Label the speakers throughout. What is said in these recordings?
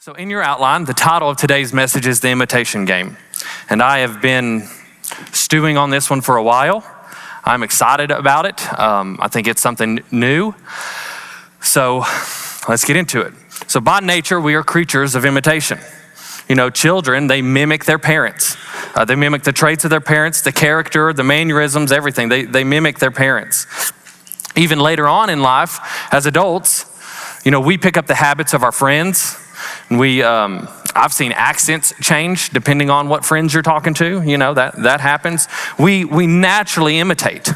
Speaker 1: So in your outline, the title of today's message is The Imitation Game. And I have been stewing on this one for a while. I'm excited about it. I think it's something new. So let's get into it. So by nature, we are creatures of imitation. You know, children, they mimic their parents. They mimic the traits of their parents, the character, the mannerisms, everything. They mimic their parents. Even later on in life, as adults, you know, we pick up the habits of our friends. I've seen accents change depending on what friends you're talking to. You know, that happens. We naturally imitate.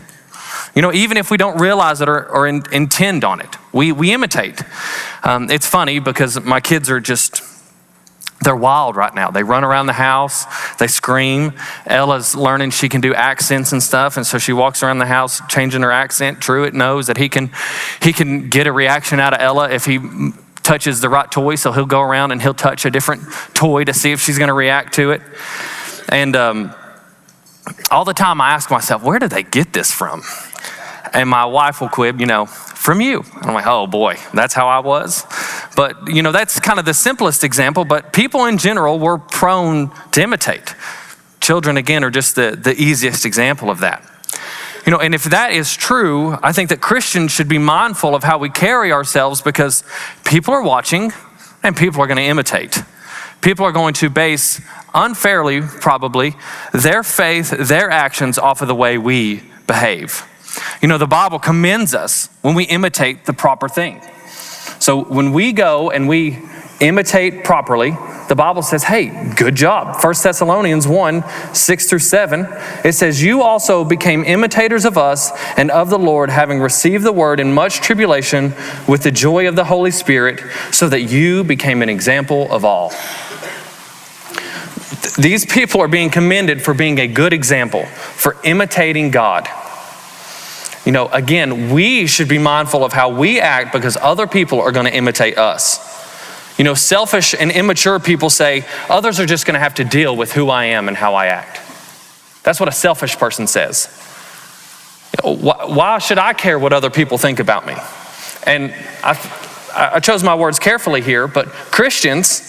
Speaker 1: You know, even if we don't realize it or intend on it, we imitate. It's funny because my kids are they're wild right now. They run around the house, they scream. Ella's learning she can do accents and stuff, and so she walks around the house changing her accent. Truett knows that he can get a reaction out of Ella if he touches the right toy, so he'll go around and he'll touch a different toy to see if she's gonna react to it. And all the time I ask myself, where do they get this from? And my wife will quib, you know, from you. And I'm like, oh boy, that's how I was. But you know, that's kind of the simplest example, but people in general were prone to imitate. Children, again, are just the easiest example of that. You know, and if that is true, I think that Christians should be mindful of how we carry ourselves because people are watching and people are going to imitate. People are going to base unfairly, probably, their faith, their actions off of the way we behave. You know, the Bible commends us when we imitate the proper thing. So when we go and we imitate properly, the Bible says, hey, good job. 1 Thessalonians 1, 6-7, it says, you also became imitators of us and of the Lord, having received the word in much tribulation with the joy of the Holy Spirit, so that you became an example of all. These people are being commended for being a good example, for imitating God. You know, again, we should be mindful of how we act because other people are going to imitate us. You know, selfish and immature people say, others are just going to have to deal with who I am and how I act. That's what a selfish person says. You know, why should I care what other people think about me? And I chose my words carefully here, but Christians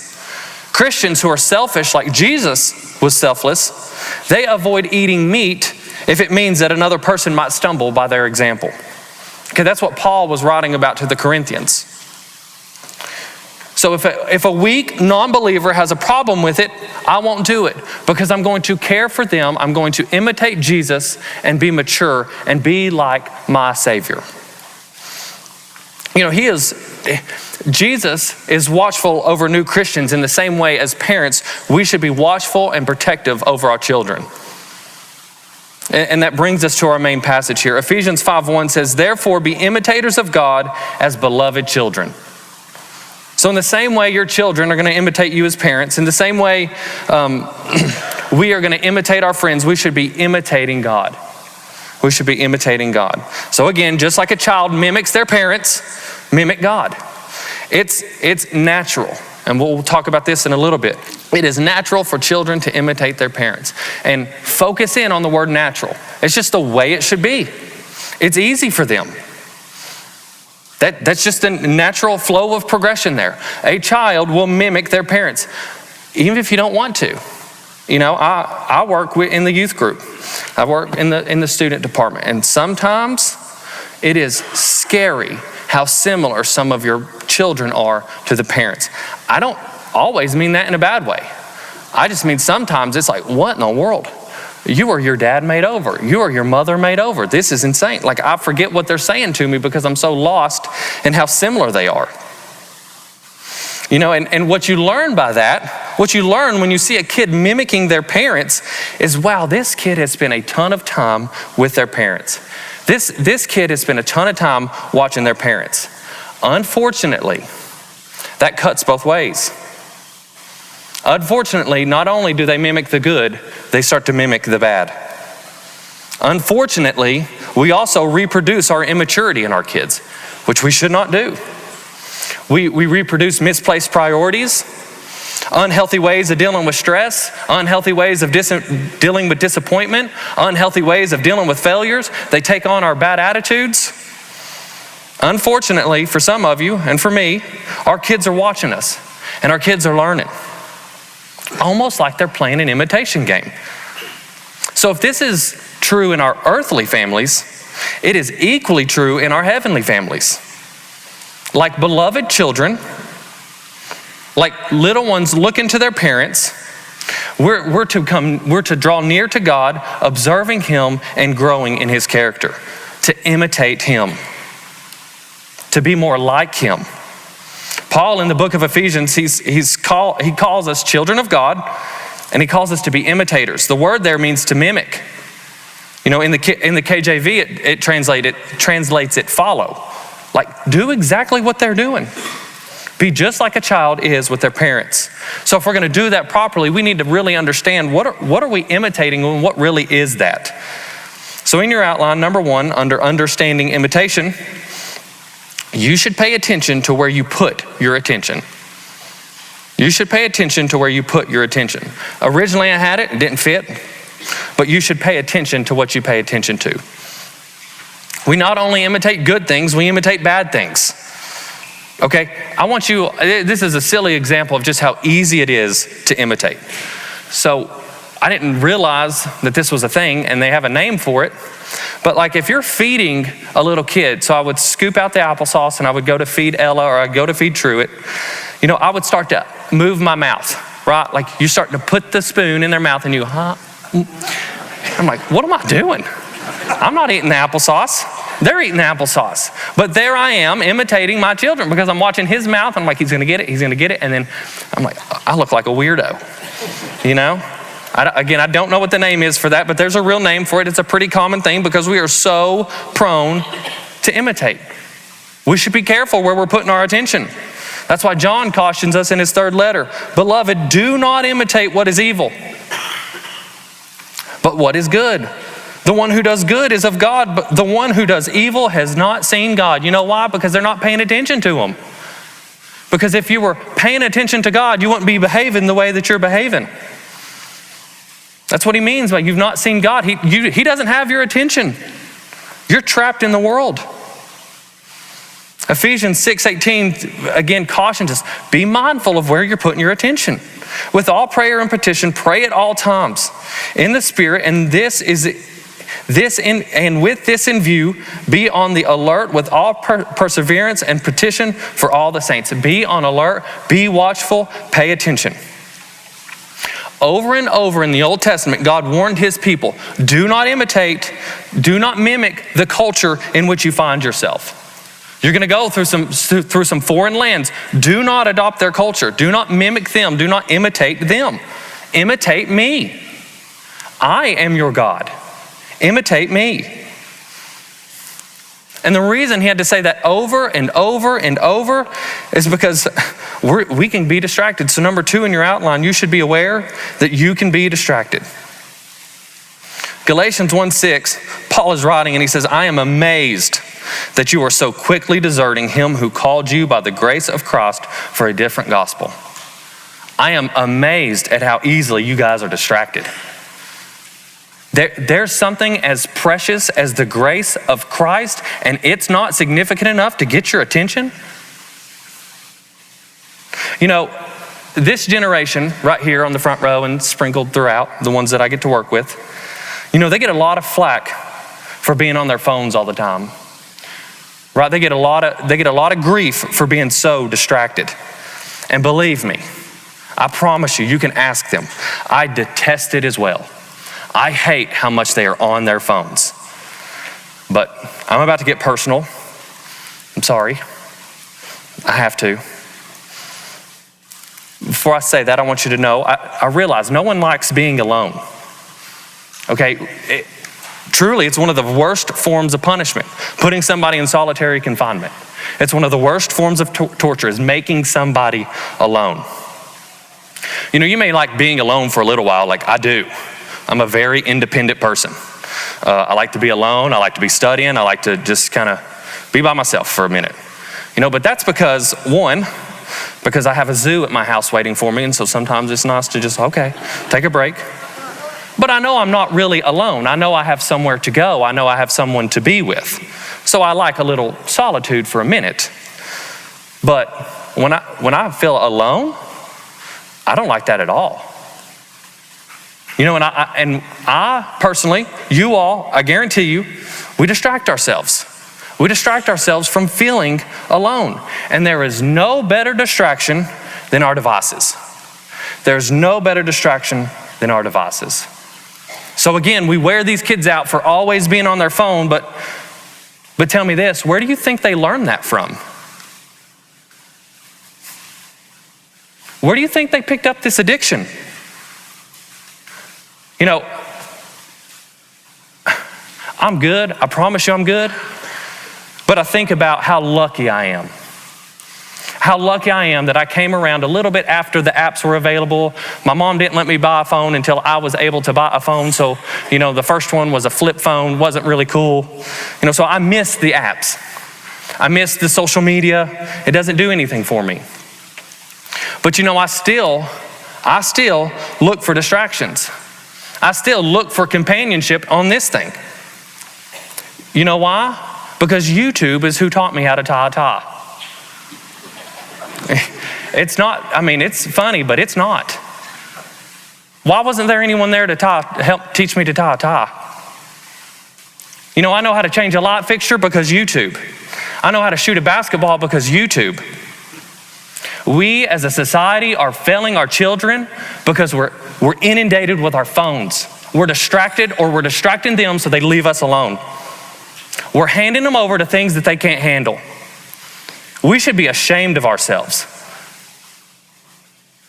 Speaker 1: who are selfish, like Jesus was selfless, they avoid eating meat if it means that another person might stumble by their example. Okay, that's what Paul was writing about to the Corinthians. So if a weak non-believer has a problem with it, I won't do it because I'm going to care for them. I'm going to imitate Jesus and be mature and be like my Savior. You know, Jesus is watchful over new Christians in the same way as parents, we should be watchful and protective over our children. And that brings us to our main passage here. Ephesians 5:1 says, therefore be imitators of God as beloved children. So in the same way your children are going to imitate you as parents, in the same way we are going to imitate our friends, we should be imitating God. We should be imitating God. So again, just like a child mimics their parents, mimic God. It's natural. And we'll talk about this in a little bit. It is natural for children to imitate their parents. And focus in on the word natural. It's just the way it should be. It's easy for them. That's just a natural flow of progression there. A child will mimic their parents, even if you don't want to. You know, I work in the youth group. I work in the student department. And sometimes it is scary how similar some of your children are to the parents. I don't always mean that in a bad way. I just mean sometimes it's like, what in the world? You are your dad made over. You are your mother made over. This is insane. Like I forget what they're saying to me because I'm so lost in how similar they are. You know, and what you learn by that, what you learn when you see a kid mimicking their parents is, wow, this kid has spent a ton of time with their parents. This kid has spent a ton of time watching their parents. Unfortunately, that cuts both ways. Unfortunately, not only do they mimic the good, they start to mimic the bad. Unfortunately, we also reproduce our immaturity in our kids, which we should not do. We reproduce misplaced priorities, unhealthy ways of dealing with stress, unhealthy ways of dealing with disappointment, unhealthy ways of dealing with failures. They take on our bad attitudes. Unfortunately, for some of you and for me, our kids are watching us. And our kids are learning, almost like they're playing an imitation game. So if this is true in our earthly families, it is equally true in our heavenly families. Like beloved children, like little ones looking to their parents, we're to draw near to God, observing Him and growing in His character, to imitate Him, to be more like Him. Paul in the book of Ephesians, he calls us children of God, and he calls us to be imitators. The word there means to mimic. In the KJV, it translates it follow. Like, do exactly what they're doing. Be just like a child is with their parents. So if we're going to do that properly, we need to really understand what are we imitating and what really is that. So in your outline, number 1, under understanding imitation, you should pay attention to where you put your attention. You should pay attention to where you put your attention. Originally I had it didn't fit, but you should pay attention to what you pay attention to. We not only imitate good things, we imitate bad things. Okay, this is a silly example of just how easy it is to imitate. So I didn't realize that this was a thing and they have a name for it. But like if you're feeding a little kid, so I would scoop out the applesauce and I would go to feed Ella or I'd go to feed Truett, I would start to move my mouth, right? Like you start to put the spoon in their mouth and I'm like, what am I doing? I'm not eating the applesauce. They're eating the applesauce. But there I am imitating my children because I'm watching his mouth. I'm like, he's gonna get it. And then I'm like, I look like a weirdo, I don't know what the name is for that, but there's a real name for it. It's a pretty common thing because we are so prone to imitate. We should be careful where we're putting our attention. That's why John cautions us in his 3rd letter. Beloved, do not imitate what is evil, but what is good. The one who does good is of God, but the one who does evil has not seen God. You know why? Because they're not paying attention to Him. Because if you were paying attention to God, you wouldn't be behaving the way that you're behaving. That's what he means by you've not seen God. He doesn't have your attention. You're trapped in the world. Ephesians 6:18 again cautions us, be mindful of where you're putting your attention. With all prayer and petition, pray at all times in the Spirit, and with this in view, be on the alert with all perseverance and petition for all the saints. Be on alert, be watchful, pay attention. Over and over in the Old Testament, God warned His people, do not imitate, do not mimic the culture in which you find yourself. You're going to go through some foreign lands. Do not adopt their culture. Do not mimic them. Do not imitate them. Imitate me. I am your God. Imitate me. And the reason he had to say that over and over and over is because we can be distracted. So number 2 in your outline, you should be aware that you can be distracted. Galatians 1:6, Paul is writing and he says, I am amazed that you are so quickly deserting him who called you by the grace of Christ for a different gospel. I am amazed at how easily you guys are distracted. There's something as precious as the grace of Christ, and it's not significant enough to get your attention. This generation right here on the front row and sprinkled throughout, the ones that I get to work with, they get a lot of flack for being on their phones all the time. Right? They get a lot of grief for being so distracted. And believe me, I promise you can ask them. I detest it as well. I hate how much they are on their phones. But I'm about to get personal. I'm sorry. I have to. Before I say that, I want you to know, I realize no one likes being alone. Okay? Truly, it's one of the worst forms of punishment, putting somebody in solitary confinement. It's one of the worst forms of torture, is making somebody alone. You may like being alone for a little while, like I do. I'm a very independent person. I like to be alone. I like to be studying. I like to just kind of be by myself for a minute. But that's because I have a zoo at my house waiting for me, and so sometimes it's nice to just, take a break. But I know I'm not really alone. I know I have somewhere to go. I know I have someone to be with. So I like a little solitude for a minute. But when I feel alone, I don't like that at all. You know, and I personally, you all, I guarantee you, we distract ourselves. We distract ourselves from feeling alone. And there is no better distraction than our devices. There's no better distraction than our devices. So again, we wear these kids out for always being on their phone, but tell me this, where do you think they learned that from? Where do you think they picked up this addiction? You know, I'm good. I promise you I'm good. But I think about how lucky I am. How lucky I am that I came around a little bit after the apps were available. My mom didn't let me buy a phone until I was able to buy a phone. So, you know, the first one was a flip phone, wasn't really cool. You know, so I missed the apps. I missed the social media. It doesn't do anything for me. But you know, I still look for distractions. I still look for companionship on this thing. You know why? Because YouTube is who taught me how to tie a tie. It's not, I mean, it's funny, but it's not. Why wasn't there anyone there to help teach me to tie a tie? You know, I know how to change a light fixture because YouTube. I know how to shoot a basketball because YouTube. We as a society are failing our children because we're inundated with our phones. We're distracted, or we're distracting them so they leave us alone. We're handing them over to things that they can't handle. We should be ashamed of ourselves.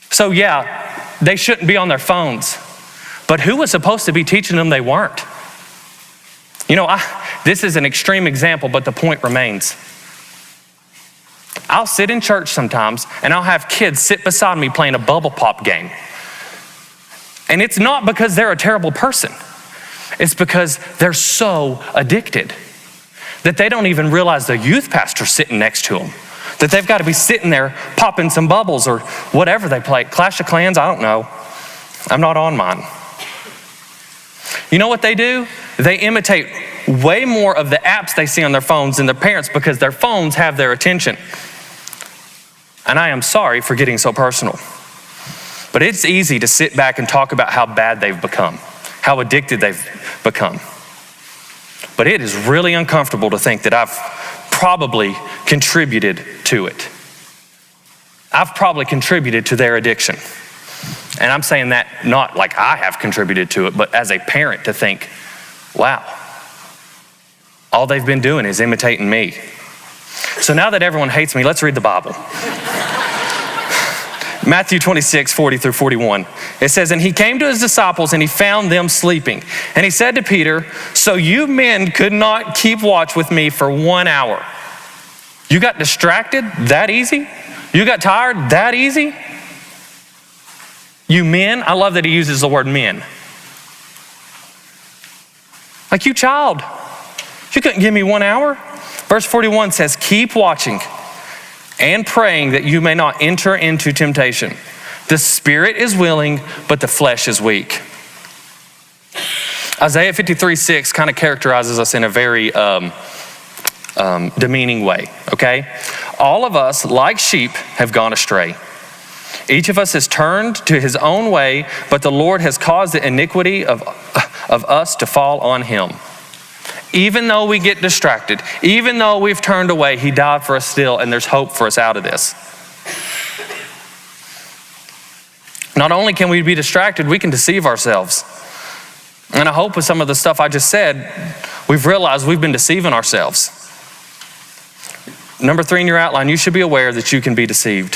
Speaker 1: So yeah, they shouldn't be on their phones. But who was supposed to be teaching them they weren't? You know, this is an extreme example, but the point remains. I'll sit in church sometimes and I'll have kids sit beside me playing a bubble pop game. And it's not because they're a terrible person. It's because they're so addicted that they don't even realize the youth pastor's sitting next to them. That they've got to be sitting there popping some bubbles or whatever they play. Clash of Clans, I don't know. I'm not on mine. You know what they do? They imitate way more of the apps they see on their phones than their parents because their phones have their attention. And I am sorry for getting so personal. But it's easy to sit back and talk about how bad they've become, how addicted they've become. But it is really uncomfortable to think that I've probably contributed to it. I've probably contributed to their addiction. And I'm saying that not like I have contributed to it, but as a parent to think, wow, all they've been doing is imitating me. So now that everyone hates me, let's read the Bible. Matthew 26, 40 through 41. It says, and he came to his disciples and he found them sleeping. And he said to Peter, so you men could not keep watch with me for 1 hour. You got distracted that easy? You got tired that easy? You men, I love that he uses the word men. Like you child, you couldn't give me 1 hour? Verse 41 says, keep watching and praying that you may not enter into temptation. The spirit is willing, but the flesh is weak. Isaiah 53:6 kind of characterizes us in a very demeaning way, okay? All of us, like sheep, have gone astray. Each of us has turned to his own way, but the Lord has caused the iniquity of us to fall on him. Even though we get distracted, even though we've turned away, he died for us still, and there's hope for us out of this. Not only can we be distracted, we can deceive ourselves. And I hope with some of the stuff I just said, we've realized we've been deceiving ourselves. Number 3 in your outline, you should be aware that you can be deceived.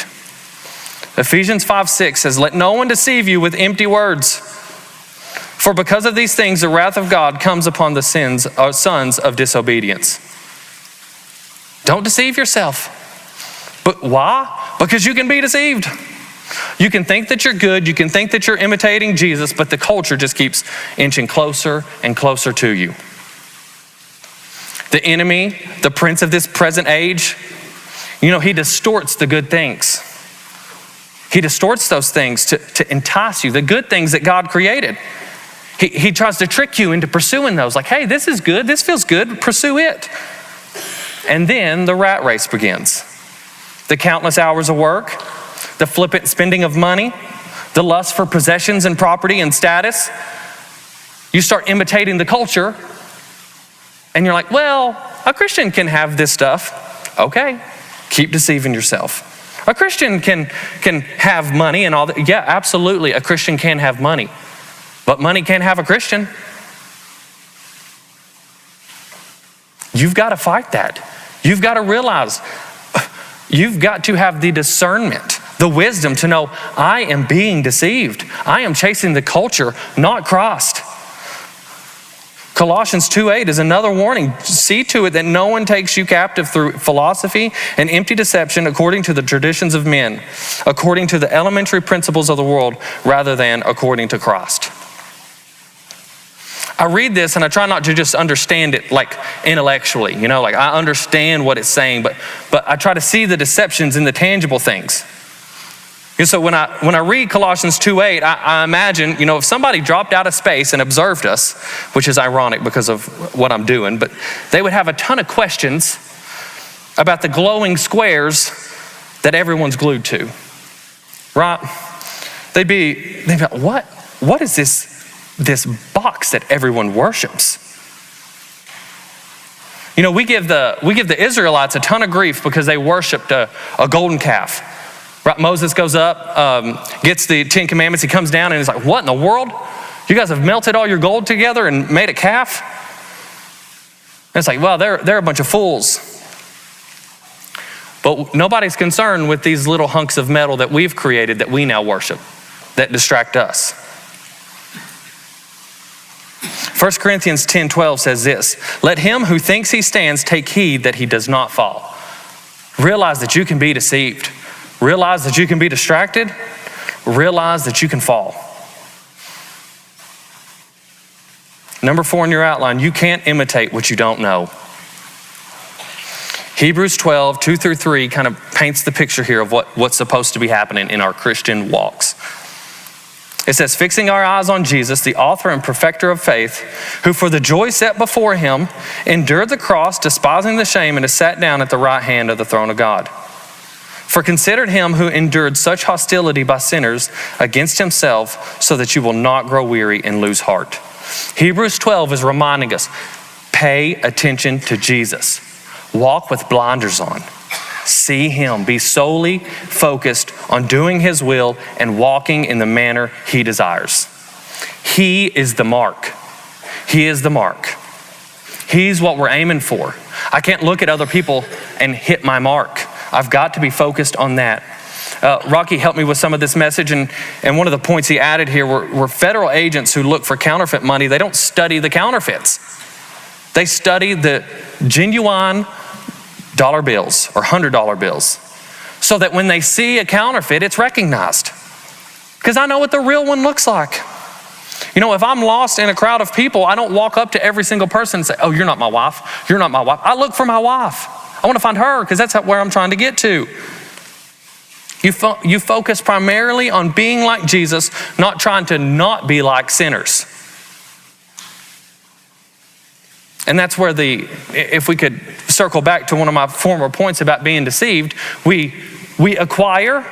Speaker 1: Ephesians 5:6 says, let no one deceive you with empty words. For because of these things, the wrath of God comes upon the sons of disobedience. Don't deceive yourself. But why? Because you can be deceived. You can think that you're good. You can think that you're imitating Jesus, but the culture just keeps inching closer and closer to you. The enemy, the prince of this present age, you know, he distorts the good things. He distorts those things to entice you, the good things that God created. He tries to trick you into pursuing those. Like, hey, this is good. This feels good. Pursue it. And then the rat race begins. the countless hours of work, the flippant spending of money, the lust for possessions and property and status. You start imitating the culture, and you're like, well, a Christian can have this stuff. Okay, keep deceiving yourself. A Christian can have money and all that. Yeah, absolutely, a Christian can have money. But money can't have a Christian. You've got to fight that. You've got to realize, you've got to have the discernment, the wisdom to know, I am being deceived. I am chasing the culture, not Christ. Colossians 2:8 is another warning. See to it that no one takes you captive through philosophy and empty deception according to the traditions of men, according to the elementary principles of the world, rather than according to Christ. I read this and I try not to just understand it like intellectually, like I understand what it's saying, but I try to see the deceptions in the tangible things. And so when I read Colossians 2:8, I imagine, if somebody dropped out of space and observed us, which is ironic because of what I'm doing, but they would have a ton of questions about the glowing squares that everyone's glued to, right? They'd be like, what is this box that everyone worships? We give the Israelites a ton of grief because they worshiped a golden calf. Right, Moses goes up, gets the 10 Commandments, he comes down and he's like, what in the world? You guys have melted all your gold together and made a calf? And it's like, well, they're a bunch of fools. But nobody's concerned with these little hunks of metal that we've created that we now worship, that distract us. 1 Corinthians 10:12 says this, let him who thinks he stands take heed that he does not fall. Realize that you can be deceived. Realize that you can be distracted. Realize that you can fall. Number 4 in your outline, you can't imitate what you don't know. Hebrews 12:2-3 kind of paints the picture here of what's supposed to be happening in our Christian walks. It says, fixing our eyes on Jesus, the author and perfecter of faith, who for the joy set before him endured the cross, despising the shame, and is sat down at the right hand of the throne of God. For consider him who endured such hostility by sinners against himself, so that you will not grow weary and lose heart. Hebrews 12 is reminding us, pay attention to Jesus. Walk with blinders on. See him. Be solely focused on doing his will and walking in the manner he desires. He is the mark. He is the mark. He's what we're aiming for. I can't look at other people and hit my mark. I've got to be focused on that. Rocky helped me with some of this message, and one of the points he added here were federal agents who look for counterfeit money. They don't study the counterfeits. They study the genuine dollar bills or $100 bills, so that when they see a counterfeit, it's recognized. Because I know what the real one looks like. If I'm lost in a crowd of people, I don't walk up to every single person and say, oh, you're not my wife. You're not my wife. I look for my wife. I want to find her because that's where I'm trying to get to. You focus primarily on being like Jesus, not trying to not be like sinners. And that's where if we could circle back to one of my former points about being deceived, we acquire,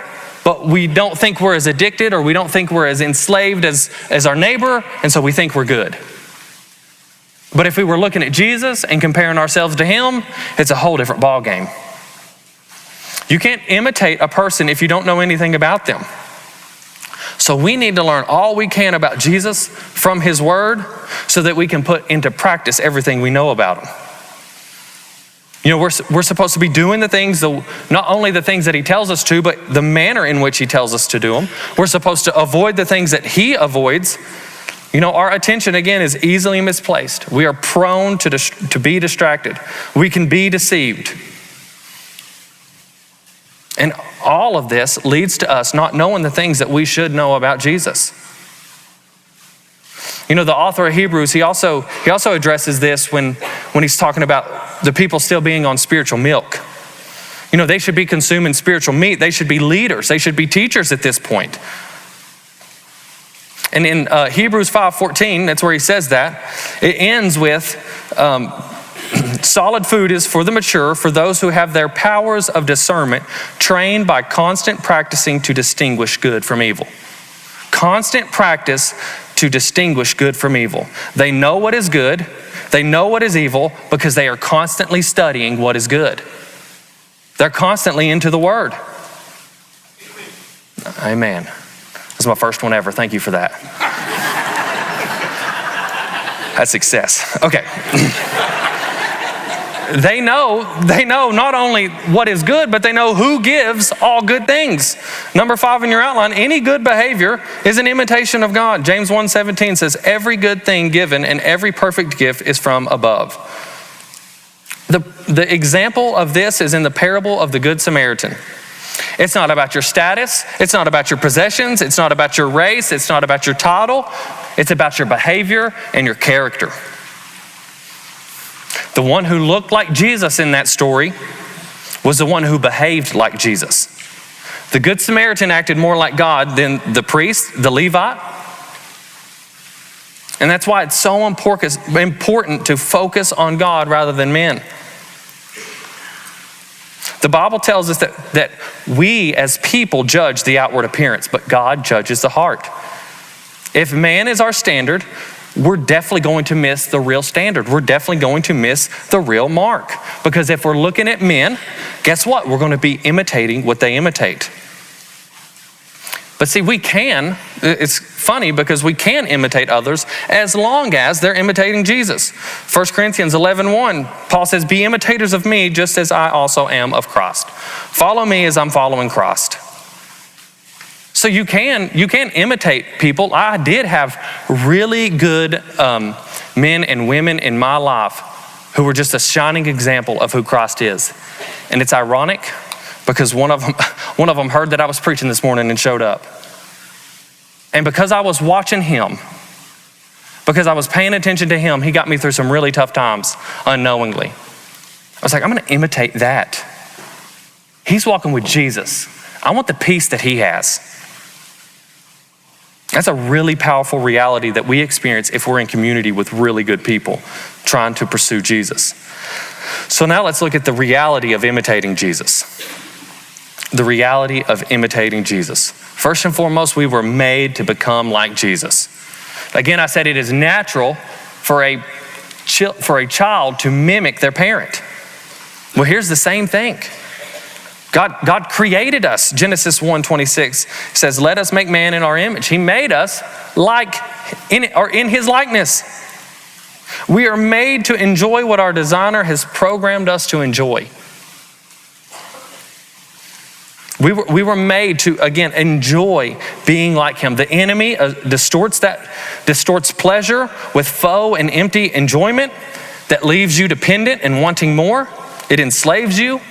Speaker 1: but we don't think we're as addicted, or we don't think we're as enslaved as our neighbor, and so we think we're good. But if we were looking at Jesus and comparing ourselves to him, it's a whole different ballgame. You can't imitate a person if you don't know anything about them. So we need to learn all we can about Jesus from his word so that we can put into practice everything we know about him. We're supposed to be doing the things, not only the things that he tells us to, but the manner in which he tells us to do them. We're supposed to avoid the things that he avoids. Our attention, again, is easily misplaced. We are prone to be distracted. We can be deceived. And all of this leads to us not knowing the things that we should know about Jesus. The author of Hebrews, he also addresses this when he's talking about the people still being on spiritual milk. They should be consuming spiritual meat. They should be leaders. They should be teachers at this point. And in Hebrews 5:14, that's where he says that. It ends with, Solid food is for the mature, for those who have their powers of discernment trained by constant practicing to distinguish good from evil. Constant practice to distinguish good from evil. They know what is good, they know what is evil because they are constantly studying what is good. They're constantly into the Word. Amen. That's my first one ever. Thank you for that. That's success. Okay. They know not only what is good, but they know who gives all good things. Number 5 in your outline, any good behavior is an imitation of God. James 1:17 says, every good thing given and every perfect gift is from above. The example of this is in the parable of the Good Samaritan. It's not about your status. It's not about your possessions. It's not about your race. It's not about your title. It's about your behavior and your character. The one who looked like Jesus in that story was the one who behaved like Jesus. The Good Samaritan acted more like God than the priest, the Levite. And that's why it's so important to focus on God rather than men. The Bible tells us that we as people judge the outward appearance, but God judges the heart. If man is our standard, we're definitely going to miss the real standard. We're definitely going to miss the real mark. Because if we're looking at men, guess what? We're going to be imitating what they imitate. But see, it's funny because we can imitate others as long as they're imitating Jesus. 1 Corinthians 11:1, Paul says, be imitators of me just as I also am of Christ. Follow me as I'm following Christ. So you can imitate people. I did have really good men and women in my life who were just a shining example of who Christ is. And it's ironic because one of them heard that I was preaching this morning and showed up. And because I was watching him, because I was paying attention to him, he got me through some really tough times unknowingly. I was like, I'm going to imitate that. He's walking with Jesus. I want the peace that he has. That's a really powerful reality that we experience if we're in community with really good people trying to pursue Jesus. So now let's look at the reality of imitating Jesus. The reality of imitating Jesus. First and foremost, we were made to become like Jesus. Again, I said it is natural for a child to mimic their parent. Well, here's the same thing. God created us. Genesis 1:26 says, let us make man in our image. He made us in his likeness. We are made to enjoy what our designer has programmed us to enjoy. We were made to, again, enjoy being like him. The enemy distorts pleasure with faux and empty enjoyment that leaves you dependent and wanting more. It enslaves you.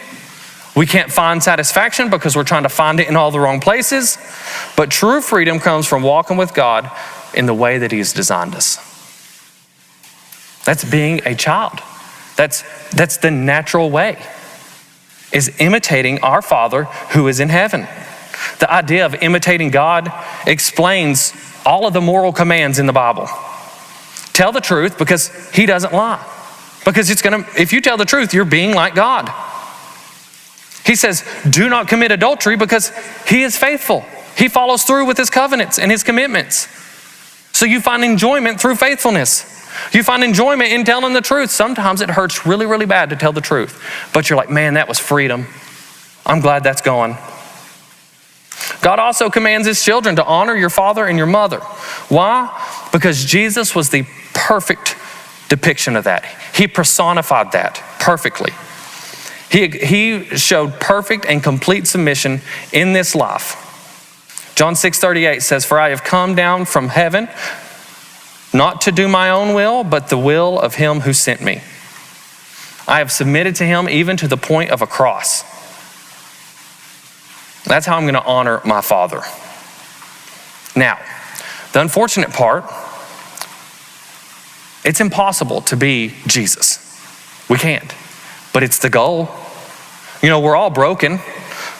Speaker 1: We can't find satisfaction because we're trying to find it in all the wrong places. But true freedom comes from walking with God in the way that he's designed us. That's being a child. That's the natural way, is imitating our Father who is in heaven. The idea of imitating God explains all of the moral commands in the Bible. Tell the truth because he doesn't lie. Because if you tell the truth, you're being like God. He says, do not commit adultery because he is faithful. He follows through with his covenants and his commitments. So you find enjoyment through faithfulness. You find enjoyment in telling the truth. Sometimes it hurts really, really bad to tell the truth. But you're like, man, that was freedom. I'm glad that's gone. God also commands his children to honor your father and your mother. Why? Because Jesus was the perfect depiction of that. He personified that perfectly. He showed perfect and complete submission in this life. John 6:38 says, for I have come down from heaven, not to do my own will, but the will of him who sent me. I have submitted to him even to the point of a cross. That's how I'm going to honor my Father. Now, the unfortunate part, it's impossible to be Jesus. We can't, but it's the goal. You know, we're all broken.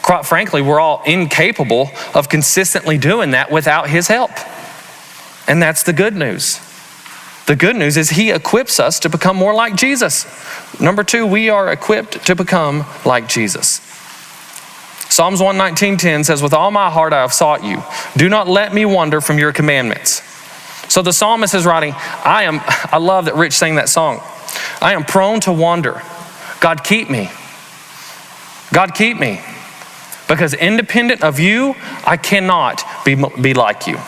Speaker 1: Quite frankly, we're all incapable of consistently doing that without his help. And that's the good news. The good news is he equips us to become more like Jesus. Number 2, we are equipped to become like Jesus. Psalms 119:10 says, with all my heart I have sought you. Do not let me wander from your commandments. So the psalmist is writing, I love that Rich sang that song. I am prone to wander. God, keep me. God, keep me. Because independent of you, I cannot be like you.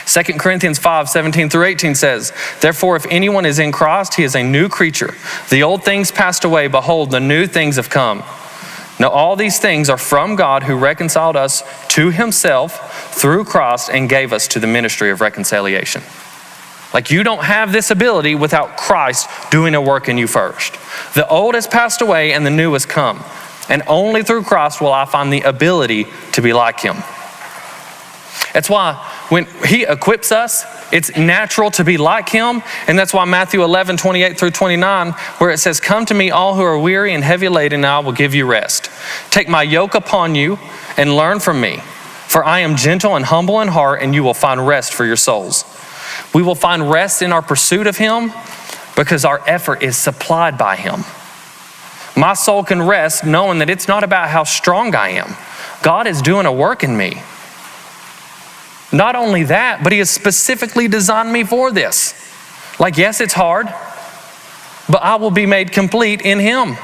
Speaker 1: 2 Corinthians 5:17-18 says, therefore, if anyone is in Christ, he is a new creature. The old things passed away. Behold, the new things have come. Now, all these things are from God who reconciled us to himself through Christ and gave us to the ministry of reconciliation. Like, you don't have this ability without Christ doing a work in you first. The old has passed away and the new has come. And only through Christ will I find the ability to be like him. That's why when he equips us, it's natural to be like him. And that's why Matthew 11:28-29, where it says, come to me all who are weary and heavy laden, and I will give you rest. Take my yoke upon you and learn from me. For I am gentle and humble in heart, and you will find rest for your souls. We will find rest in our pursuit of him because our effort is supplied by him. My soul can rest knowing that it's not about how strong I am. God is doing a work in me. Not only that, but he has specifically designed me for this. Like, yes, it's hard, but I will be made complete in him.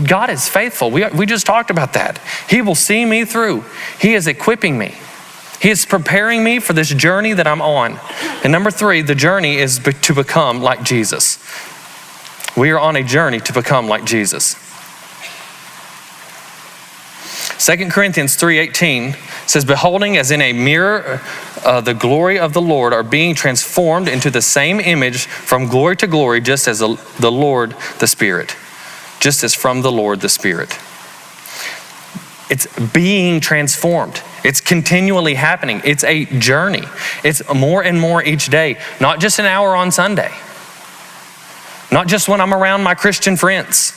Speaker 1: God is faithful. We just talked about that. He will see me through. He is equipping me. He is preparing me for this journey that I'm on. And number 3, the journey is to become like Jesus. We are on a journey to become like Jesus. 2 Corinthians 3:18 says, beholding as in a mirror the glory of the Lord, are being transformed into the same image from glory to glory, just as the Lord, the Spirit. Just as from the Lord, the Spirit. It's being transformed. It's continually happening. It's a journey. It's more and more each day, not just an hour on Sunday. Not just when I'm around my Christian friends.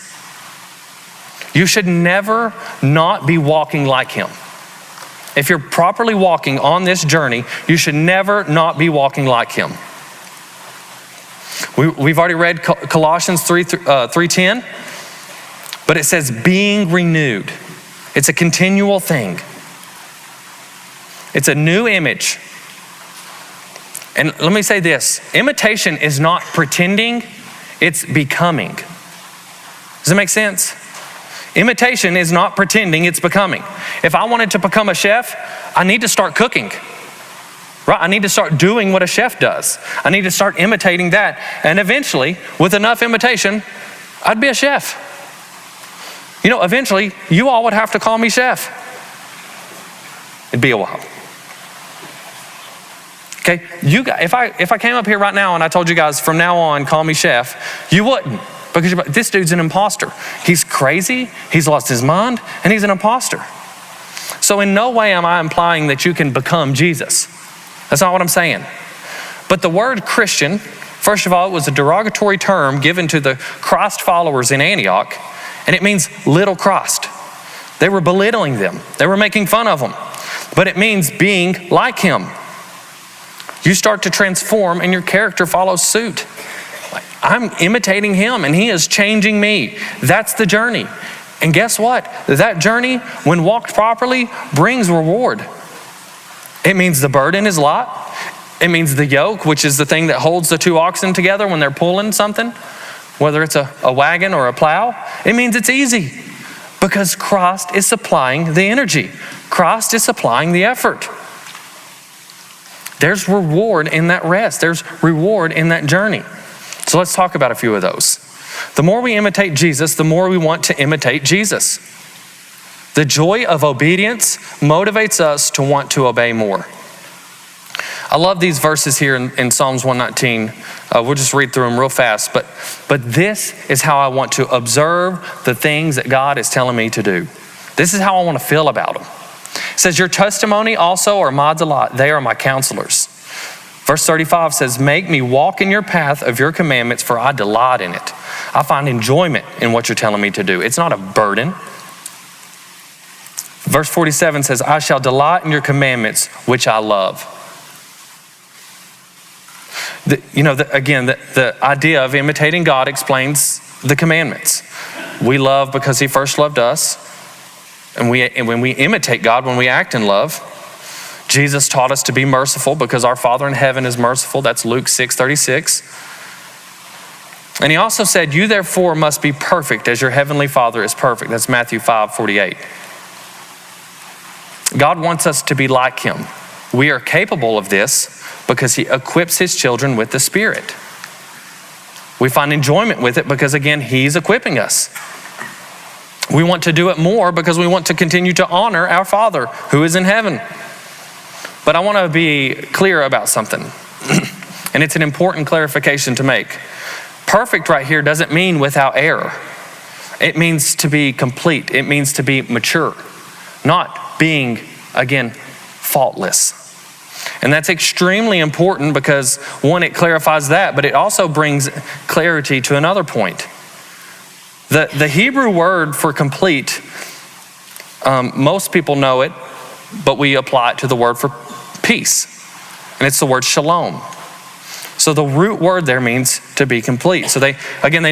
Speaker 1: You should never not be walking like him. If you're properly walking on this journey, you should never not be walking like him. We've already read Colossians 3:10, but it says being renewed. It's a continual thing. It's a new image. And let me say this, imitation is not pretending, it's becoming. Does it make sense? Imitation is not pretending, it's becoming. If I wanted to become a chef, I need to start cooking, right? I need to start doing what a chef does. I need to start imitating that. And eventually, with enough imitation, I'd be a chef. You know, eventually, you all would have to call me chef. It'd be a while. Okay, you guys, if I came up here right now and I told you guys from now on, call me chef, you wouldn't. Because this dude's an imposter. He's crazy, he's lost his mind, and he's an imposter. So in no way am I implying that you can become Jesus. That's not what I'm saying. But the word Christian, first of all, it was a derogatory term given to the Christ followers in Antioch, and it means little Christ. They were belittling them. They were making fun of them. But it means being like him. You start to transform and your character follows suit. I'm imitating him and he is changing me. That's the journey. And guess what? That journey, when walked properly, brings reward. It means the burden is light. It means the yoke, which is the thing that holds the two oxen together when they're pulling something, whether it's a wagon or a plow. It means it's easy because Christ is supplying the energy. Christ is supplying the effort. There's reward in that rest. There's reward in that journey. So let's talk about a few of those. The more we imitate Jesus, the more we want to imitate Jesus. The joy of obedience motivates us to want to obey more. I love these verses here in Psalms 119. We'll just read through them real fast. But this is how I want to observe the things that God is telling me to do. This is how I want to feel about them. It says, your testimony also are my delight. They are my counselors. Verse 35 says, make me walk in your path of your commandments, for I delight in it. I find enjoyment in what you're telling me to do. It's not a burden. Verse 47 says, I shall delight in your commandments, which I love. The idea of imitating God explains the commandments. We love because he first loved us. And when we imitate God, when we act in love, Jesus taught us to be merciful because our Father in heaven is merciful. That's Luke 6:36. And he also said, you therefore must be perfect as your heavenly Father is perfect. That's Matthew 5:48. God wants us to be like him. We are capable of this because he equips his children with the Spirit. We find enjoyment with it because, again, he's equipping us. We want to do it more because we want to continue to honor our Father who is in heaven. But I want to be clear about something, and it's an important clarification to make. Perfect right here doesn't mean without error. It means to be complete. It means to be mature, not being, again, faultless. And that's extremely important because, one, it clarifies that, but it also brings clarity to another point. The Hebrew word for complete, most people know it, but we apply it to the word for peace. And it's the word shalom. So the root word there means to be complete. So they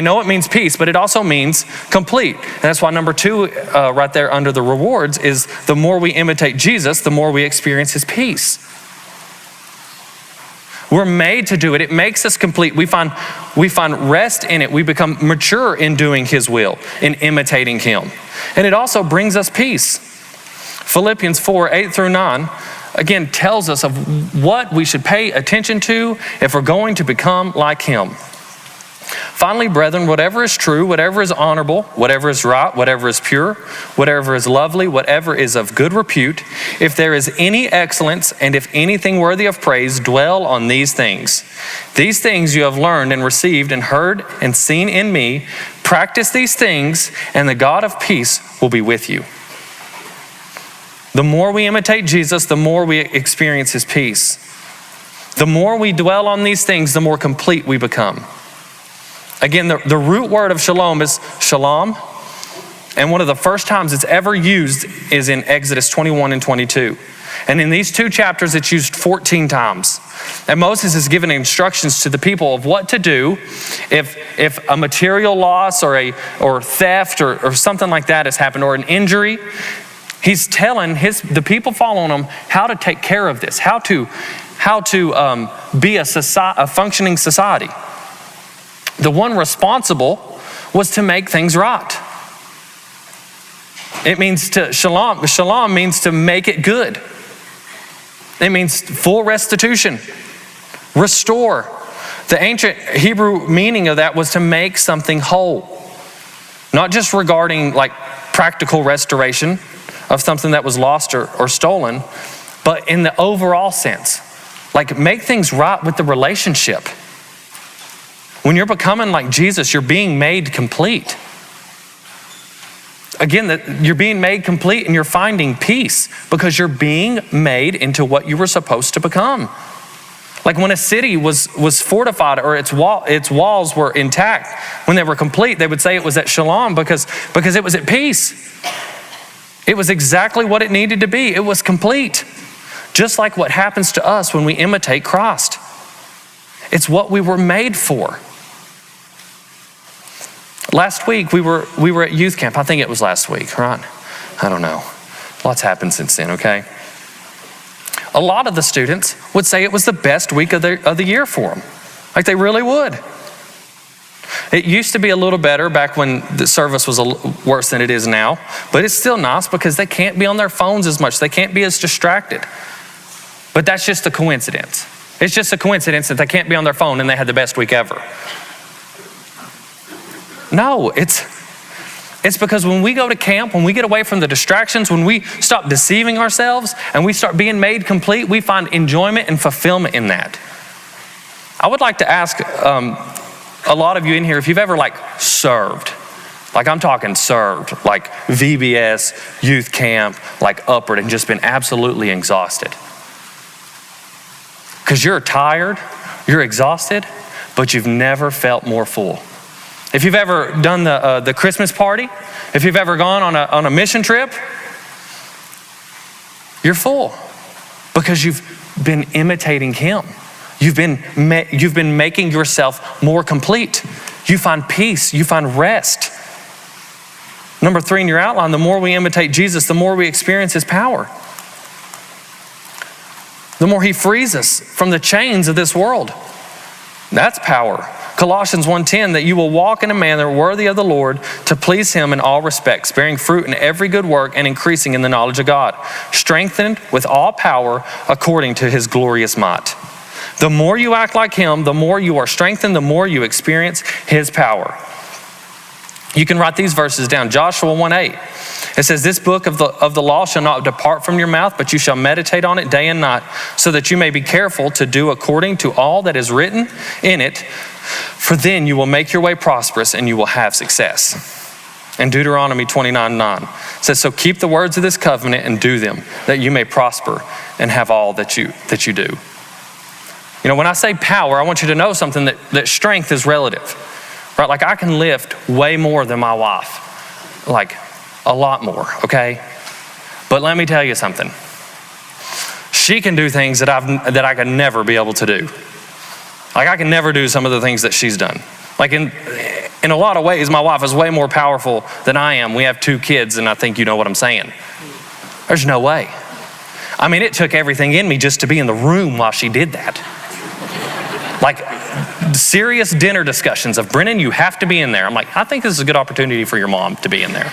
Speaker 1: know it means peace, but it also means complete. And that's why number 2 right there under the rewards is the more we imitate Jesus, the more we experience his peace. We're made to do it. It makes us complete. We find rest in it. We become mature in doing his will, in imitating him. And it also brings us peace. Philippians 4:8-9, again, tells us of what we should pay attention to if we're going to become like him. Finally, brethren, whatever is true, whatever is honorable, whatever is right, whatever is pure, whatever is lovely, whatever is of good repute, if there is any excellence and if anything worthy of praise, dwell on these things. These things you have learned and received and heard and seen in me. Practice these things, and the God of peace will be with you. The more we imitate Jesus, the more we experience his peace. The more we dwell on these things, the more complete we become. Again, the root word of shalom is shalom. And one of the first times it's ever used is in Exodus 21 and 22. And in these 2 chapters, it's used 14 times. And Moses is giving instructions to the people of what to do if a material loss or theft or something like that has happened, or an injury. He's telling the people following him how to take care of this, how to be a functioning society. The one responsible was to make things right. It means shalom. Shalom means to make it good. It means full restitution, restore. The ancient Hebrew meaning of that was to make something whole. Not just regarding like practical restoration of something that was lost or stolen, but in the overall sense. Like make things right with the relationship. When you're becoming like Jesus, you're being made complete. Again, you're being made complete and you're finding peace because you're being made into what you were supposed to become. Like when a city was fortified or its walls were intact, when they were complete, they would say it was at shalom because it was at peace. It was exactly what it needed to be. It was complete. Just like what happens to us when we imitate Christ. It's what we were made for. Last week, we were at youth camp. I think it was last week, right? I don't know. Lots happened since then, okay? A lot of the students would say it was the best week of the year for them. Like they really would. It used to be a little better back when the service was worse than it is now, but it's still nice because they can't be on their phones as much. They can't be as distracted. But that's just a coincidence. It's just a coincidence that they can't be on their phone and they had the best week ever. No, it's because when we go to camp, when we get away from the distractions, when we stop deceiving ourselves and we start being made complete, we find enjoyment and fulfillment in that. I would like to ask a lot of you in here if you've ever served. Like I'm talking served, like VBS, youth camp, like Upward, and just been absolutely exhausted. Because you're tired, you're exhausted, but you've never felt more full. If you've ever done the Christmas party, if you've ever gone on a mission trip, you're full because you've been imitating him. You've been making yourself more complete. You find peace, you find rest. Number 3 in your outline, the more we imitate Jesus, the more we experience his power. The more he frees us from the chains of this world. That's power. Colossians 1:10, that you will walk in a manner worthy of the Lord to please him in all respects, bearing fruit in every good work and increasing in the knowledge of God, strengthened with all power according to his glorious might. The more you act like him, the more you are strengthened, the more you experience his power. You can write these verses down. Joshua 1:8. It says, this book of the law shall not depart from your mouth, but you shall meditate on it day and night, so that you may be careful to do according to all that is written in it. For then you will make your way prosperous and you will have success. And Deuteronomy 29:9 says, so keep the words of this covenant and do them, that you may prosper and have all that you do. You know, when I say power, I want you to know something, that strength is relative. Right? Like I can lift way more than my wife. Like a lot more, okay? But let me tell you something. She can do things that I could never be able to do. Like I can never do some of the things that she's done. Like in a lot of ways, my wife is way more powerful than I am. We have 2 kids, and I think you know what I'm saying. There's no way. I mean, it took everything in me just to be in the room while she did that. Like serious dinner discussions of, Brennan, you have to be in there. I'm like, I think this is a good opportunity for your mom to be in there.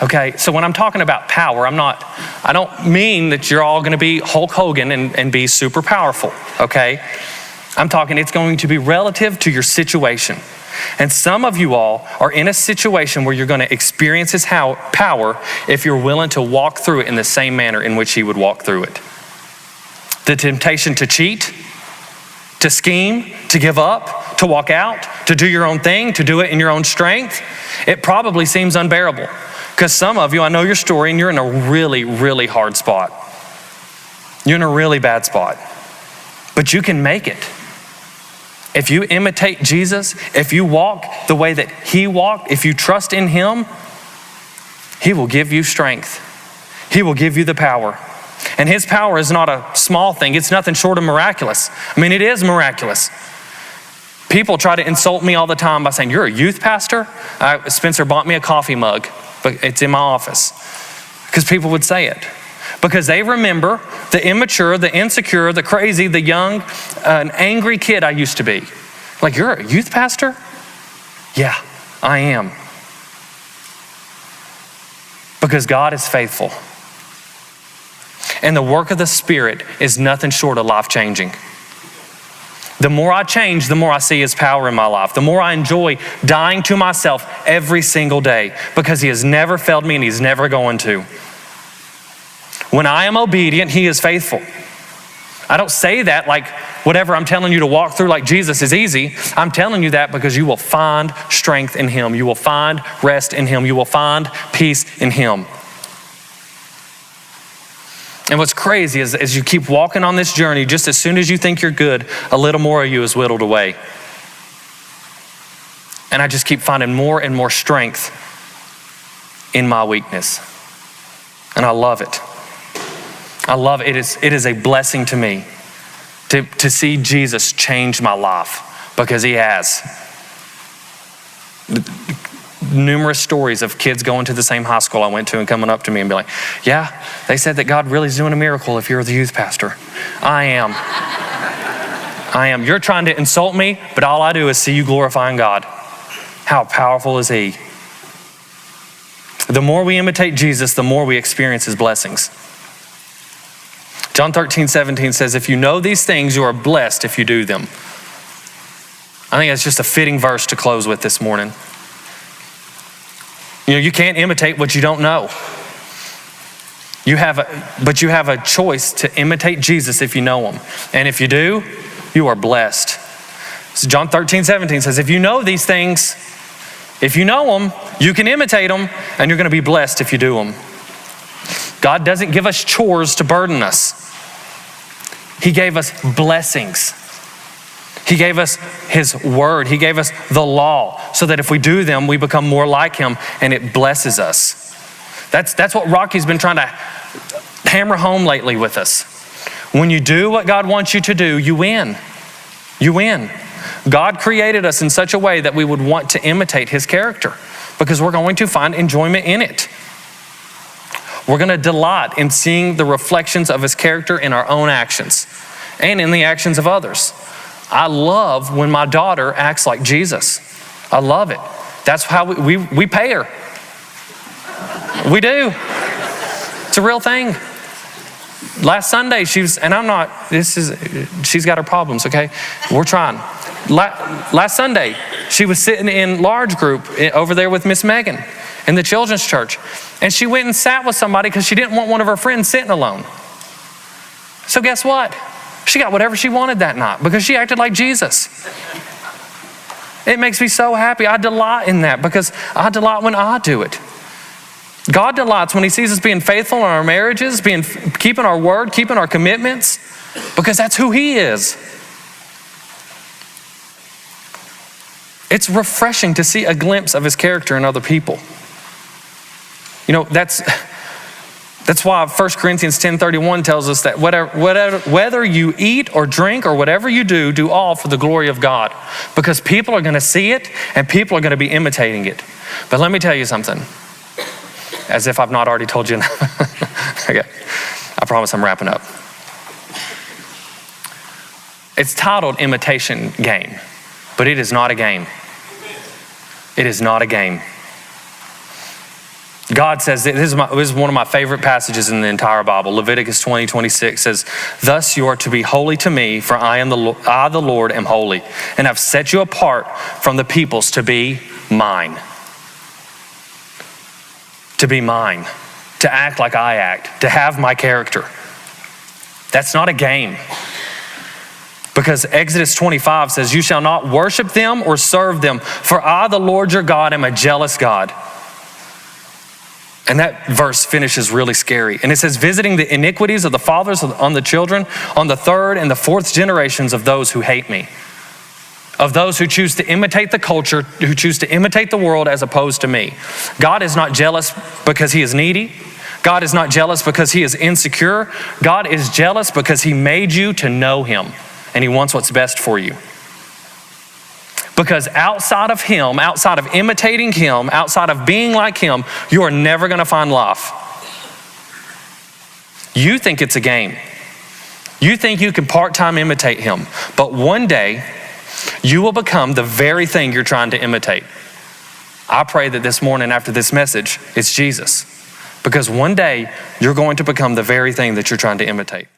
Speaker 1: Okay, so when I'm talking about power, I don't mean that you're all gonna be Hulk Hogan and be super powerful, okay? I'm talking it's going to be relative to your situation. And some of you all are in a situation where you're gonna experience his power if you're willing to walk through it in the same manner in which he would walk through it. The temptation to cheat, to scheme, to give up, to walk out, to do your own thing, to do it in your own strength, it probably seems unbearable. Because some of you, I know your story, and you're in a really, really hard spot. You're in a really bad spot. But you can make it. If you imitate Jesus, if you walk the way that he walked, if you trust in him, he will give you strength. He will give you the power. And his power is not a small thing. It's nothing short of miraculous. I mean, it is miraculous. People try to insult me all the time by saying, you're a youth pastor? Spencer bought me a coffee mug, but it's in my office. Because people would say it. Because they remember the immature, the insecure, the crazy, the young, an angry kid I used to be. Like, you're a youth pastor? Yeah, I am. Because God is faithful. And the work of the Spirit is nothing short of life-changing. The more I change, the more I see his power in my life. The more I enjoy dying to myself every single day, because he has never failed me and he's never going to. When I am obedient, he is faithful. I don't say that like whatever I'm telling you to walk through like Jesus is easy. I'm telling you that because you will find strength in him. You will find rest in him. You will find peace in him. And what's crazy is as you keep walking on this journey, just as soon as you think you're good, a little more of you is whittled away. And I just keep finding more and more strength in my weakness. And I love it. I love it. It is a blessing to me to see Jesus change my life, because he has. Numerous stories of kids going to the same high school I went to and coming up to me and be like, yeah, they said that God really is doing a miracle if you're the youth pastor. I am. You're trying to insult me, but all I do is see you glorifying God. How powerful is he? The more we imitate Jesus, the more we experience his blessings. John 13:17 says, if you know these things, you are blessed if you do them. I think that's just a fitting verse to close with this morning. You know, you can't imitate what you don't know. But you have a choice to imitate Jesus if you know him. And if you do, you are blessed. So John 13:17 says, if you know these things, if you know them, you can imitate them, and you're going to be blessed if you do them. God doesn't give us chores to burden us. He gave us blessings. He gave us his word. He gave us the law so that if we do them, we become more like him and it blesses us. That's what Rocky's been trying to hammer home lately with us. When you do what God wants you to do, you win. You win. God created us in such a way that we would want to imitate his character because we're going to find enjoyment in it. We're going to delight in seeing the reflections of his character in our own actions and in the actions of others. I love when my daughter acts like Jesus. I love it. That's how we pay her. We do. It's a real thing. Last Sunday, she's got her problems, okay? We're trying. Last Sunday, she was sitting in large group over there with Miss Megan in the children's church. And she went and sat with somebody because she didn't want one of her friends sitting alone. So guess what? She got whatever she wanted that night because she acted like Jesus. It makes me so happy. I delight in that because I delight when I do it. God delights when he sees us being faithful in our marriages, keeping our word, keeping our commitments, because that's who he is. It's refreshing to see a glimpse of his character in other people. You know, that's why 1 Corinthians 10:31 tells us that whether you eat or drink or whatever you do, do all for the glory of God. Because people are going to see it and people are going to be imitating it. But let me tell you something. As if I've not already told you enough. Okay, I promise I'm wrapping up. It's titled Imitation Game, but it is not a game. It is not a game. God says, this is one of my favorite passages in the entire Bible. Leviticus 20:26 says, "Thus you are to be holy to me, for I the Lord am holy, and have set you apart from the peoples to be mine." To be mine, to act like I act, to have my character. That's not a game. Because Exodus 25 says, "You shall not worship them or serve them, for I, the Lord your God, am a jealous God." And that verse finishes really scary. And it says, "Visiting the iniquities of the fathers on the children, on the third and the fourth generations of those who hate me." Of those who choose to imitate the culture, who choose to imitate the world as opposed to me. God is not jealous because he is needy. God is not jealous because he is insecure. God is jealous because he made you to know him and he wants what's best for you. Because outside of him, outside of imitating him, outside of being like him, you are never going to find life. You think it's a game. You think you can part-time imitate him, but one day, you will become the very thing you're trying to imitate. I pray that this morning after this message, it's Jesus. Because one day, you're going to become the very thing that you're trying to imitate.